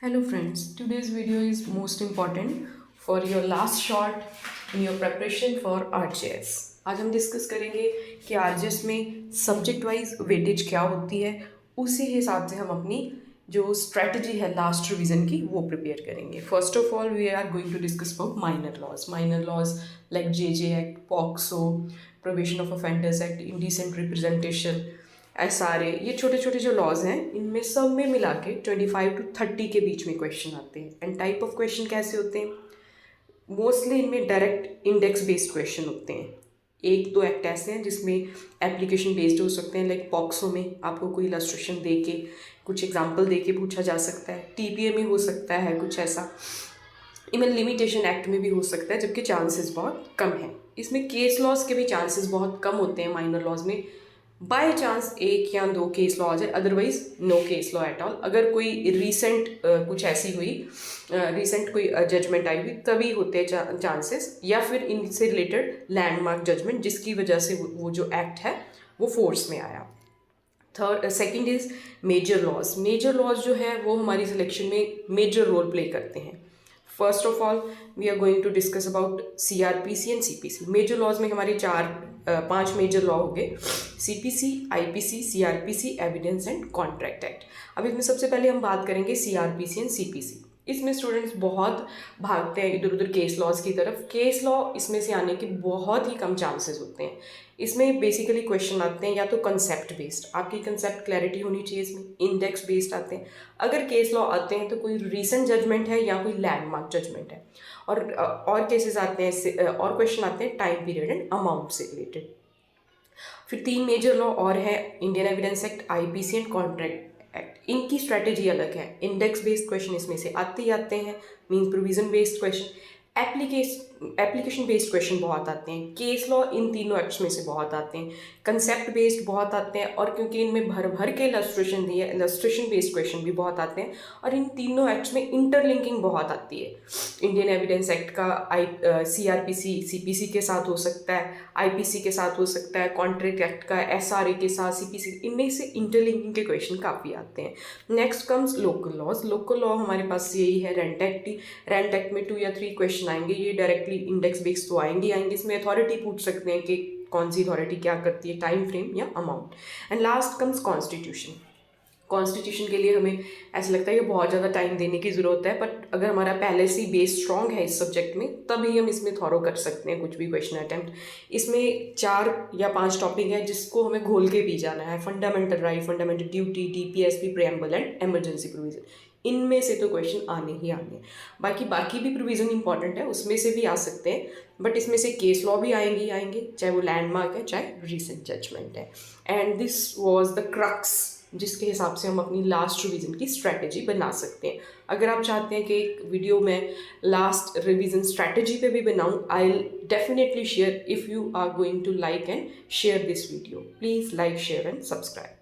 Hello friends, today's video is most important for your last shot in your preparation for RJS. आज हम discuss करेंगे कि RJS में subject wise weightage क्या होती है, उसी हिसाब से हम अपनी जो स्ट्रेटजी है लास्ट रिवीजन की वो प्रिपेयर करेंगे. First of all we are going to discuss about minor laws like JJ act, POCSO, probation of offenders act, indecent representation, SRA. ये छोटे छोटे जो लॉज हैं इनमें सब में मिला के 25 to 30 के बीच में क्वेश्चन आते हैं. एंड टाइप ऑफ क्वेश्चन कैसे होते हैं? मोस्टली इनमें डायरेक्ट इंडेक्स बेस्ड क्वेश्चन होते हैं. एक दो एक्ट ऐसे हैं जिसमें एप्लीकेशन बेस्ड हो सकते हैं, लाइक पॉक्सो में आपको कोई इलस्ट्रेशन दे के कुछ एग्जाम्पल दे के पूछा जा सकता है. TPA में हो सकता है कुछ ऐसा. इवन लिमिटेशन एक्ट में भी हो सकता है, जबकि चांसेस बहुत कम हैं. इसमें केस लॉज के भी चांसेस बहुत कम होते हैं माइनर लॉज में. बाय चांस एक या दो केस लॉ आ जाए, otherwise no case law at all. अगर कोई रीसेंट कुछ ऐसी हुई, रीसेंट कोई जजमेंट आई हुई, तभी होते हैं चांसेस, या फिर इनसे रिलेटेड लैंडमार्क जजमेंट जिसकी वजह से वो जो एक्ट है वो फोर्स में आया. Second is major laws. Major laws जो है वो हमारी सिलेक्शन में मेजर रोल प्ले करते हैं. First of all we are going to discuss about CRPC and CPC. मेजर लॉज में हमारे पांच मेजर लॉ हो गए: CPC, IPC, CRPC, evidence and contract act. अब इसमें सबसे पहले हम बात करेंगे CRPC एंड CPC. इसमें स्टूडेंट्स बहुत भागते हैं इधर उधर केस लॉज की तरफ. केस लॉ इसमें से आने के बहुत ही कम चांसेस होते हैं. इसमें बेसिकली क्वेश्चन आते हैं या तो कंसेप्ट बेस्ड, आपकी कंसेप्ट क्लैरिटी होनी चाहिए. इसमें इंडेक्स बेस्ड आते हैं. अगर केस लॉ आते हैं तो कोई रीसेंट जजमेंट है या कोई लैंडमार्क जजमेंट है. और केसेस आते हैं और क्वेश्चन आते हैं टाइम पीरियड एंड अमाउंट से रिलेटेड. फिर तीन मेजर लॉ और है: Indian evidence act, IPC and contract act. इनकी स्ट्रैटेजी अलग है. इंडेक्स बेस्ड क्वेश्चन इसमें से आते ही आते हैं, means provision based question. Application based question बहुत आते हैं. केस लॉ इन तीनों एक्ट्स में से बहुत आते हैं. कंसेप्ट बेस्ड बहुत आते हैं, और क्योंकि इनमें भर भर के इलस्ट्रेशन दी है, इलस्ट्रेशन बेस्ड क्वेश्चन भी बहुत आते हैं. और इन तीनों एक्ट्स में इंटरलिंकिंग बहुत आती है. इंडियन एविडेंस एक्ट का CRPC CPC के साथ हो सकता है, IPC के साथ हो सकता है, कॉन्ट्रैक्ट एक्ट का SRA के साथ CPC. इनमें से इंटरलिंकिंग के क्वेश्चन काफ़ी आते हैं. Next comes local laws. Local law हमारे पास यही है रेंट एक्ट. रेंट एक्ट में 2 या 3 क्वेश्चन आएंगे. ये डायरेक्टली इंडेक्स बेस्ड तो आएंगे. इसमें अथॉरिटी पूछ सकते हैं कि कौन सी अथॉरिटी क्या करती है, टाइम फ्रेम या amount. And last comes constitution. Constitution के लिए हमें ऐसा लगता है कि बहुत ज़्यादा टाइम देने की ज़रूरत है, बट अगर हमारा पहले से बेस स्ट्रॉन्ग है इस सब्जेक्ट में तभी हम इसमें थॉरो कर सकते हैं कुछ भी क्वेश्चन अटैम्प्ट. इसमें 4 या 5 टॉपिक है जिसको हमें घोल के भी जाना है: fundamental right, fundamental duty, DPSP, preamble and emergency provision. इनमें से तो क्वेश्चन आने ही आने हैं. बाकी भी प्रोविजन इंपॉर्टेंट है, उसमें से भी आ सकते हैं, बट इसमें से केस लॉ भी आएंगे, चाहे वो लैंडमार्क है चाहे रिसेंट जजमेंट है. And this was the crux जिसके हिसाब से हम अपनी लास्ट रिवीजन की स्ट्रैटेजी बना सकते हैं. अगर आप चाहते हैं कि एक वीडियो में लास्ट रिवीजन स्ट्रैटेजी पे भी बनाऊं, I will definitely share. If you are going to like and share this video, please like, share and subscribe.